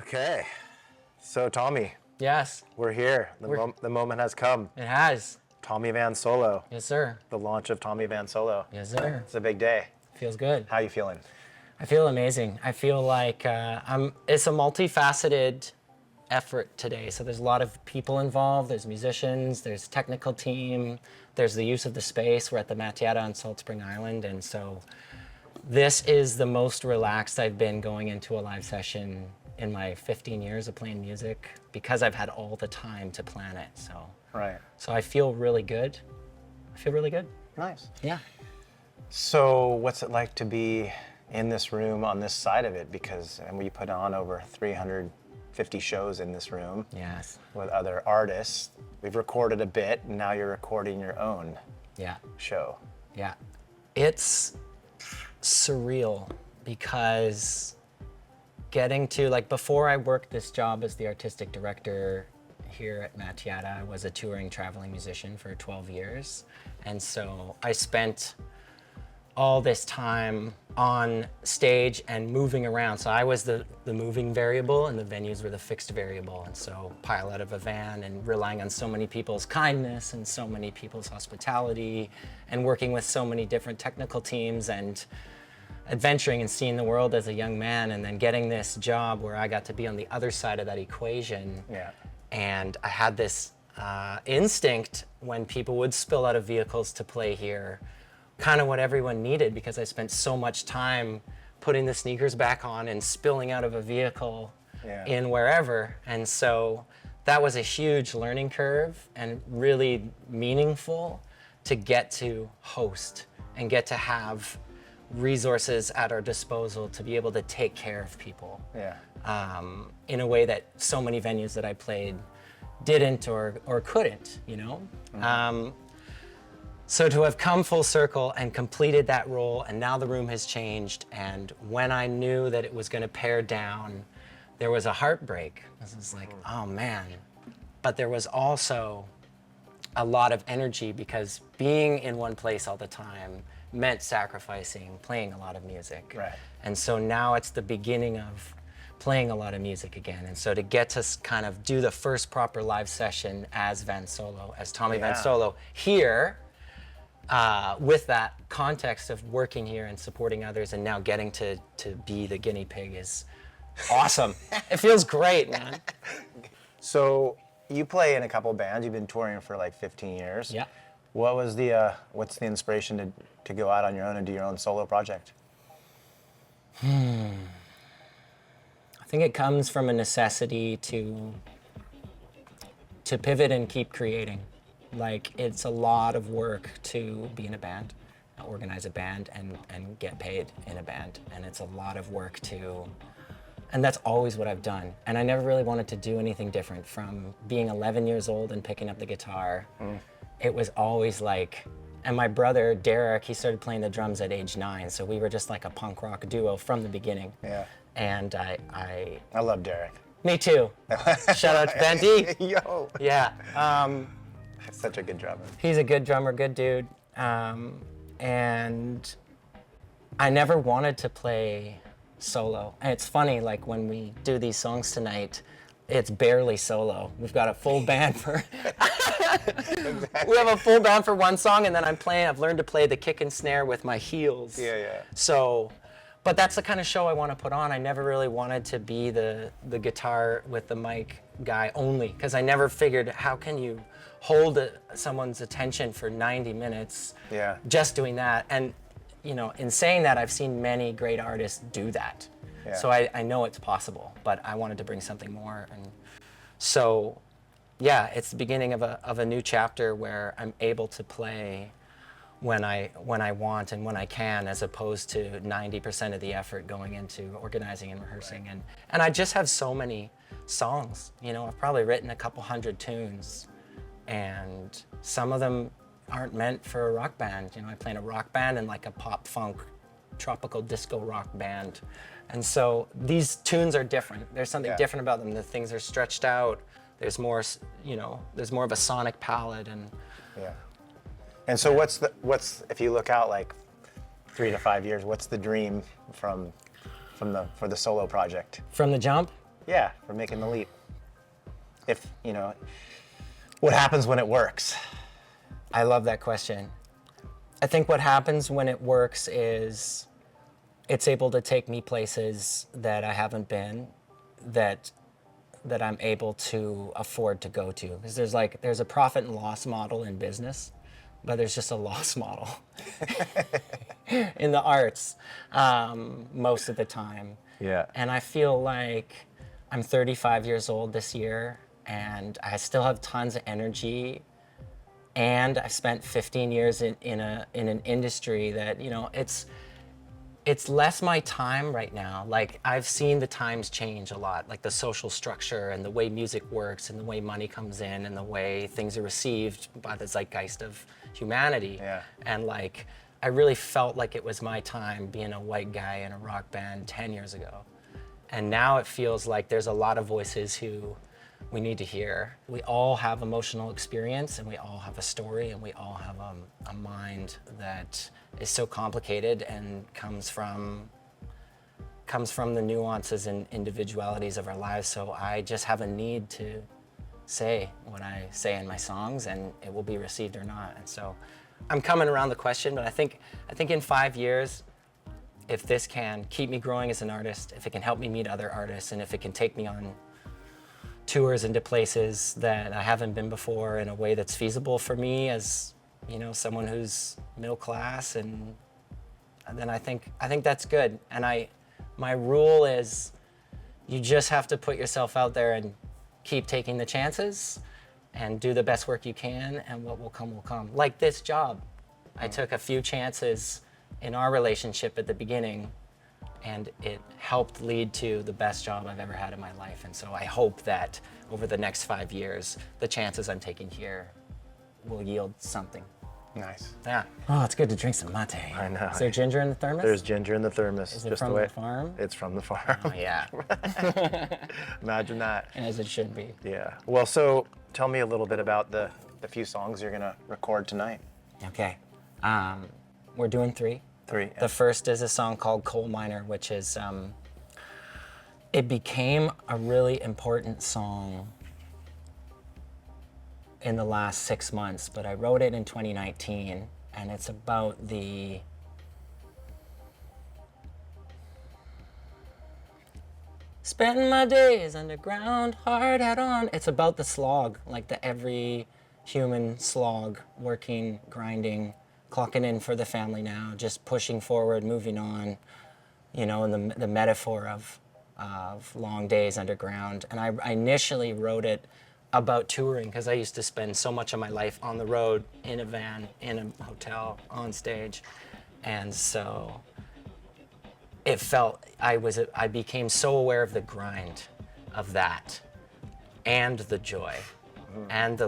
Okay, so Tommy, Yes, we're here. The moment has come. it has. Tommy Van Solo, Yes, sir. the launch of Tommy Van Solo. Yes, sir. It's a big day. Feels good. How you feeling? I feel amazing. I feel like it's a multifaceted effort today. So there's a lot of people involved. There's musicians, there's technical team, there's the use of the space. We're at the Mateada on Salt Spring Island. And so this is the most relaxed I've been going into a live session in my 15 years of playing music because I've had all the time to plan it. So I feel really good. I feel really good. Nice. Yeah. So what's it like to be in this room on this side of it? Because we put on over 350 shows in this room. Yes. With other artists. We've recorded a bit, and now you're recording your own show. Yeah. It's surreal because getting to, like, before I worked this job as the artistic director here at Mateada, I was a touring traveling musician for 12 years. And so I spent all this time on stage and moving around. So I was the moving variable and the venues were the fixed variable. And so pile out of a van and relying on so many people's kindness and so many people's hospitality and working with so many different technical teams and adventuring and seeing the world as a young man, and then getting this job where I got to be on the other side of that equation. Yeah. And I had this instinct when people would spill out of vehicles to play here, kind of what everyone needed, because I spent so much time putting the sneakers back on and spilling out of a vehicle in wherever. And so that was a huge learning curve and really meaningful to get to host and get to have resources at our disposal to be able to take care of people in a way that so many venues that I played didn't or couldn't, you know? Mm-hmm. So to have come full circle and completed that role, and now the room has changed, and when I knew that it was going to pare down, there was a heartbreak. This was like, oh man. But there was also a lot of energy, because being in one place all the time meant sacrificing playing a lot of music. Right. And so now it's the beginning of playing a lot of music again. And so to get to kind of do the first proper live session as Van Solo, as Tommy Van Solo here, with that context of working here and supporting others, and now getting to be the guinea pig is awesome. It feels great, man. So you play in a couple bands. You've been touring for like 15 years. Yeah. What was what's the inspiration to go out on your own and do your own solo project? I think it comes from a necessity to pivot and keep creating. Like, it's a lot of work to be in a band, organize a band, and get paid in a band. And it's a lot of work and that's always what I've done. And I never really wanted to do anything different. From being 11 years old and picking up the guitar, it was always like, and my brother, Derek, he started playing the drums at age 9. So we were just like a punk rock duo from the beginning. Yeah. And I love Derek. Me too. Shout out to Bendy. Yo. Yeah. Such a good drummer. He's a good drummer, good dude. And I never wanted to play solo. And it's funny, like when we do these songs tonight, it's barely solo. We've got a full band for we have a full band for one song, and then I've learned to play the kick and snare with my heels. Yeah. So, but that's the kind of show I want to put on. I never really wanted to be the guitar with the mic guy only, because I never figured, how can you hold someone's attention for 90 minutes just doing that? And you know, in saying that, I've seen many great artists do that. Yeah. So I know it's possible, but I wanted to bring something more. And so, yeah, it's the beginning of a new chapter where I'm able to play when I want and when I can, as opposed to 90% of the effort going into organizing and rehearsing. Right. And I just have so many songs. You know, I've probably written a couple hundred tunes, and some of them aren't meant for a rock band. You know, I play in a rock band and like a pop funk tropical disco rock band. And so these tunes are different. There's something different about them. The things are stretched out. There's more, you know, there's more of a sonic palette. And and so what's if you look out like 3 to 5 years, what's the dream for the solo project? From the jump? Yeah, for making the leap. If, you know, what happens when it works? I love that question. I think what happens when it works is it's able to take me places that I haven't been, that I'm able to afford to go to. Because there's a profit and loss model in business, but there's just a loss model in the arts most of the time. Yeah. And I feel like I'm 35 years old this year, and I still have tons of energy. And I've spent 15 years in an industry that, you know, it's less my time right now. Like, I've seen the times change a lot, like the social structure and the way music works and the way money comes in and the way things are received by the zeitgeist of humanity. Yeah. And like, I really felt like it was my time being a white guy in a rock band 10 years ago. And now it feels like there's a lot of voices who we need to hear. We all have emotional experience, and we all have a story, and we all have a mind that is so complicated and comes from the nuances and individualities of our lives. So I just have a need to say what I say in my songs, and it will be received or not. And so I'm coming around the question, but I think in 5 years, if this can keep me growing as an artist, if it can help me meet other artists, and if it can take me on tours into places that I haven't been before in a way that's feasible for me as, you know, someone who's middle class, and then I think that's good. And my rule is you just have to put yourself out there and keep taking the chances and do the best work you can, and what will come will come. Like this job. I took a few chances in our relationship at the beginning, and it helped lead to the best job I've ever had in my life. And so I hope that over the next 5 years, the chances I'm taking here will yield something. Nice. Yeah. Oh, it's good to drink some mate. I know. Is there ginger in the thermos? There's ginger in the thermos. Is it just from the way the farm? It's from the farm. Oh, yeah. Imagine that. As it should be. Yeah. Well, so tell me a little bit about the few songs you're gonna record tonight. Okay. We're doing 3. 3. Yeah. The first is a song called Coal Miner, which is, it became a really important song in the last 6 months, but I wrote it in 2019, and it's about spend my days underground, hard hat on. It's about the slog, like the every human slog, working, grinding, clocking in for the family now, just pushing forward, moving on, you know, and the metaphor of long days underground. And I initially wrote it about touring, because I used to spend so much of my life on the road, in a van, in a hotel, on stage. And so it felt, I became so aware of the grind of that, and the joy, and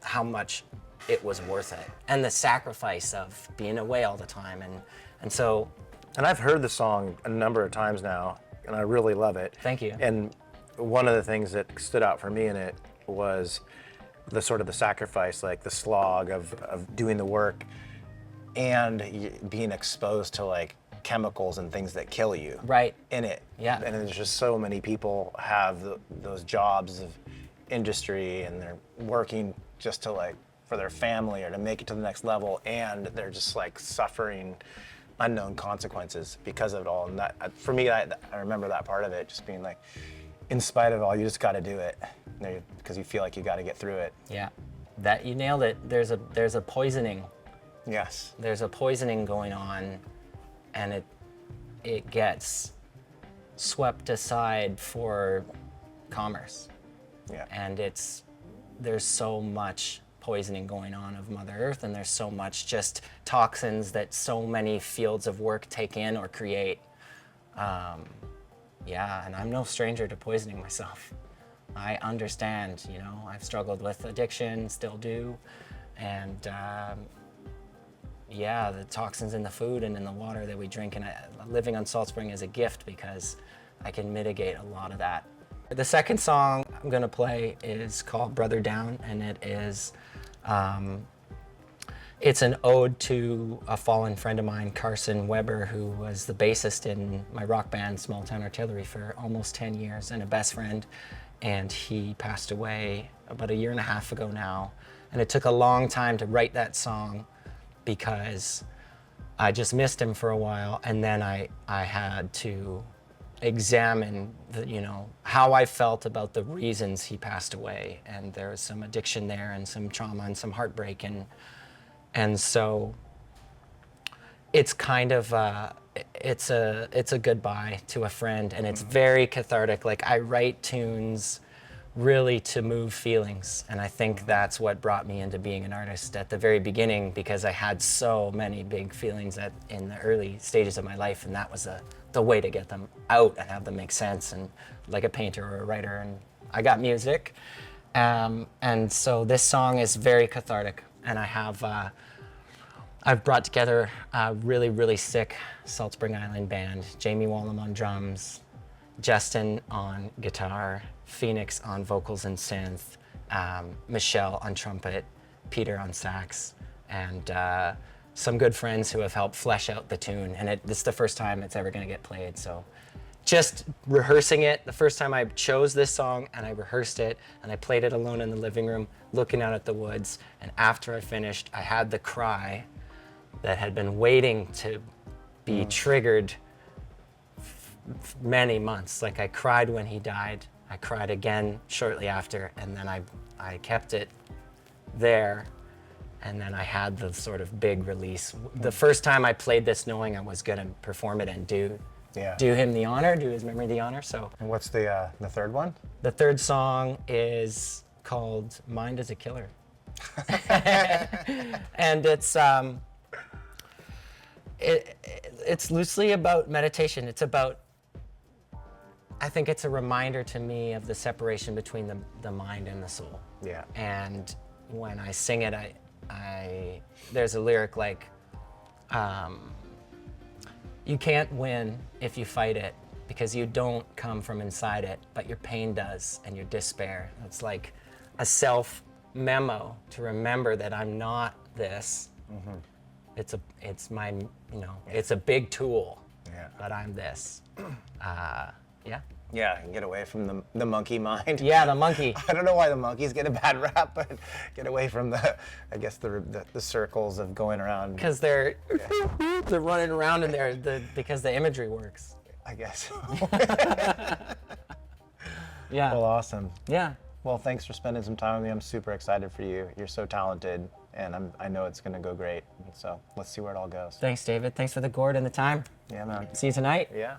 how much it was worth it, and the sacrifice of being away all the time. And so. And I've heard the song a number of times now, and I really love it. Thank you. And one of the things that stood out for me in it was the sort of the sacrifice, like the slog of doing the work and being exposed to like chemicals and things that kill you. Right. In it. Yeah. And there's just so many people have those jobs of industry, and they're working just to like for their family or to make it to the next level, and they're just like suffering unknown consequences because of it all. And that, for me, I remember that part of it just being like, in spite of all, you just got to do it because you feel like you got to get through it. Yeah, that you nailed it. There's a poisoning. Yes. There's a poisoning going on, and it gets swept aside for commerce. Yeah. And there's so much poisoning going on of Mother Earth, and there's so much just toxins that so many fields of work take in or create. Yeah, and I'm no stranger to poisoning myself. I understand, you know, I've struggled with addiction, still do, and yeah, the toxins in the food and in the water that we drink, and living on Salt Spring is a gift because I can mitigate a lot of that. The second song I'm gonna play is called Brother Down, and it is It's an ode to a fallen friend of mine, Carson Weber, who was the bassist in my rock band, Small Town Artillery, for almost 10 years and a best friend. And he passed away about 1.5 years ago now. And it took a long time to write that song because I just missed him for a while. And then I had to examine how I felt about the reasons he passed away. And there was some addiction there and some trauma and some heartbreak. And so it's kind of it's a goodbye to a friend, and it's very cathartic. Like, I write tunes really to move feelings, and I think that's what brought me into being an artist at the very beginning, because I had so many big feelings in the early stages of my life, and that was the way to get them out and have them make sense, and like a painter or a writer. And I got music, and so this song is very cathartic. And I've brought together a really, really sick Salt Spring Island band. Jamie Wallum on drums, Justin on guitar, Phoenix on vocals and synth, Michelle on trumpet, Peter on sax, and some good friends who have helped flesh out the tune. And this is the first time it's ever gonna get played, so just rehearsing it, the first time I chose this song and I rehearsed it and I played it alone in the living room, looking out at the woods, and after I finished, I had the cry that had been waiting to be triggered many months. Like, I cried when he died, I cried again shortly after, and then I kept it there, and then I had the sort of big release. The first time I played this knowing I was gonna perform it and do him the honor, do his memory the honor. So. And what's the third one? The third song is called Mind is a Killer. And it's loosely about meditation. It's about, I think it's a reminder to me of the separation between the mind and the soul. Yeah. And when I sing it, there's a lyric like, you can't win if you fight it, because you don't come from inside it, but your pain does, and your despair. It's like a self-memo to remember that I'm not this. Mm-hmm. It's my, it's a big tool, but I'm this. Yeah. Yeah, and get away from the monkey mind. Yeah, the monkey. I don't know why the monkeys get a bad rap, but get away from the circles of going around. Because they're running around in there because the imagery works. I guess. Yeah. Well, awesome. Yeah. Well, thanks for spending some time with me. I'm super excited for you. You're so talented, and I know it's gonna go great. So let's see where it all goes. Thanks, David. Thanks for the gourd and the time. Yeah, man. See you tonight. Yeah.